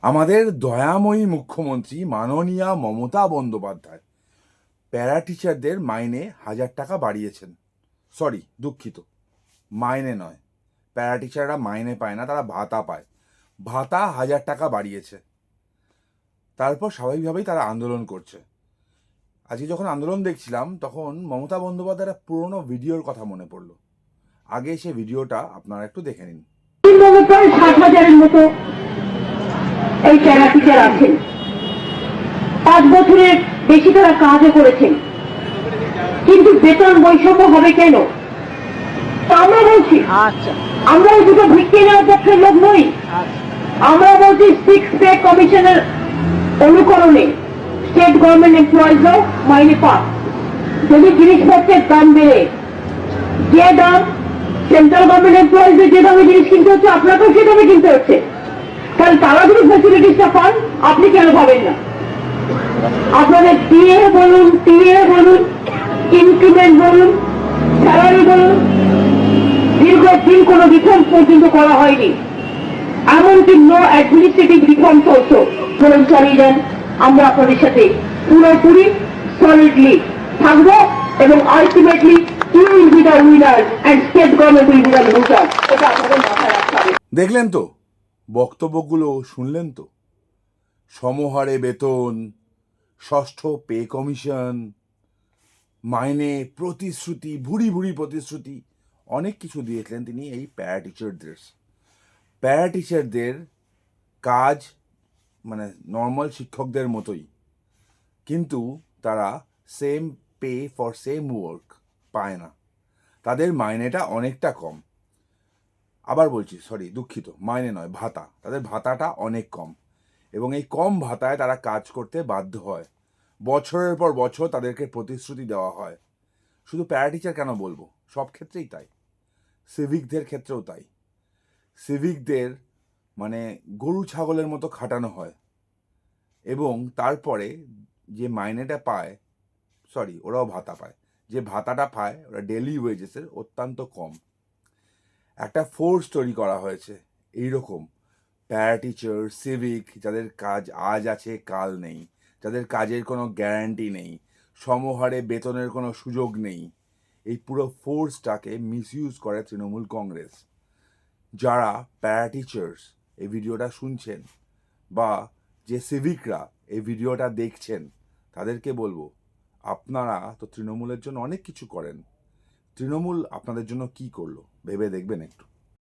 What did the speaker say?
আমাদের দয়াময়ী মুখ্যমন্ত্রী মাননীয়া মমতা বন্দ্যোপাধ্যায় প্যারা টিচারদের মাইনে 1,000 টাকা বাড়িয়েছেন। সরি, দুঃখিত, মাইনে নয়, প্যারা টিচাররা মাইনে পায় না, তারা ভাতা পায়। ভাতা 1,000 টাকা বাড়িয়েছে। তারপর স্বাভাবিকভাবেই তারা আন্দোলন করছে। আজকে যখন আন্দোলন দেখছিলাম তখন মমতা বন্দ্যোপাধ্যায়ের পুরনো ভিডিওর কথা মনে পড়লো। আগে সে ভিডিওটা আপনারা একটু দেখে নিন। 60,000-এর মতো এই প্যারা টিচার আছেন, 5 বছরের বেশি তারা কাজও করেছেন, কিন্তু বেতন বৈষম্য হবে কেন? আমরা বলছি আমরা এই দুটো ভিত্তি নেওয়ার পক্ষের লোক নই। আমরা বলছি 6 পে কমিশনের অনুকরণে স্টেট গভর্নমেন্ট এমপ্লয়িজও মাইনে পাক। যদি জিনিসপত্রের দাম বেড়ে, যে দাম সেন্ট্রাল গভর্নমেন্ট এমপ্লয়িজদের যে দামে জিনিস কিনতে হচ্ছে, আপনাকেও সে দামে কিনতে হচ্ছে। কারণ তারা যদি ফ্যাসিলিটিসটা পান, আপনি কেন পাবেন না? আপনাদের টিএ বলুন, ইনক্রিমেন্ট বলুন, স্যালারি বলুন, দীর্ঘদিন কোন রিফর্ম পর্যন্ত করা হয়নি। এমনকি নো অ্যাডমিনিস্ট্রেটিভ রিফর্ম অলসো বরং চালিয়ে যান। আমরা আপনাদের সাথে পুরোপুরি সলিডলি থাকবো এবং ultimately you will be the winner and state government will be the loser. এটা আপনাদের মাথায় রাখতে হবে। দেখলেন তো, বক্তব্যগুলো শুনলেন তো? সমহারে বেতন, ষষ্ঠ পে কমিশন, মাইনে, প্রতিশ্রুতি, ভুরি ভুরি প্রতিশ্রুতি, অনেক কিছু দিয়েছিলেন তিনি এই প্যারা টিচারদের। প্যারা টিচারদের কাজ মানে নর্মাল শিক্ষকদের মতোই, কিন্তু তারা same pay for same work পায় না। তাদের মাইনেটা অনেকটা কম। আবার বলছি, সরি, দুঃখিত, মাইনে নয়, ভাতা। তাদের ভাতাটা অনেক কম এবং এই কম ভাতায় তারা কাজ করতে বাধ্য হয়। বছরের পর বছর তাদেরকে প্রতিশ্রুতি দেওয়া হয়। শুধু প্যারা টিচার কেন বলবো, সব ক্ষেত্রেই তাই। সিভিকদের ক্ষেত্রেও তাই। সিভিকদের মানে গরু ছাগলের মতো খাটানো হয় এবং তারপরে যে মাইনেটা পায়, সরি, ওরাও ভাতা পায়, যে ভাতাটা পায় ওরা ডেলি ওয়েজেসের অত্যন্ত কম। একটা ফোর্স তৈরি করা হয়েছে এইরকম, প্যারা টিচার, সিভিক, যাদের কাজ আজ আছে কাল নেই, যাদের কাজের কোনো গ্যারান্টি নেই, সমহারে বেতনের কোনো সুযোগ নেই। এই পুরো ফোর্সটাকে মিসইউজ করে তৃণমূল কংগ্রেস। যারা প্যারা টিচার্স এই ভিডিওটা শুনছেন বা যে সিভিকরা এই ভিডিওটা দেখছেন, তাদেরকে বলবো, আপনারা তো তৃণমূলের জন্য অনেক কিছু করেন। তৃণমূল আপনাদের জন্য কি করলো ভেবে দেখবেন একটু।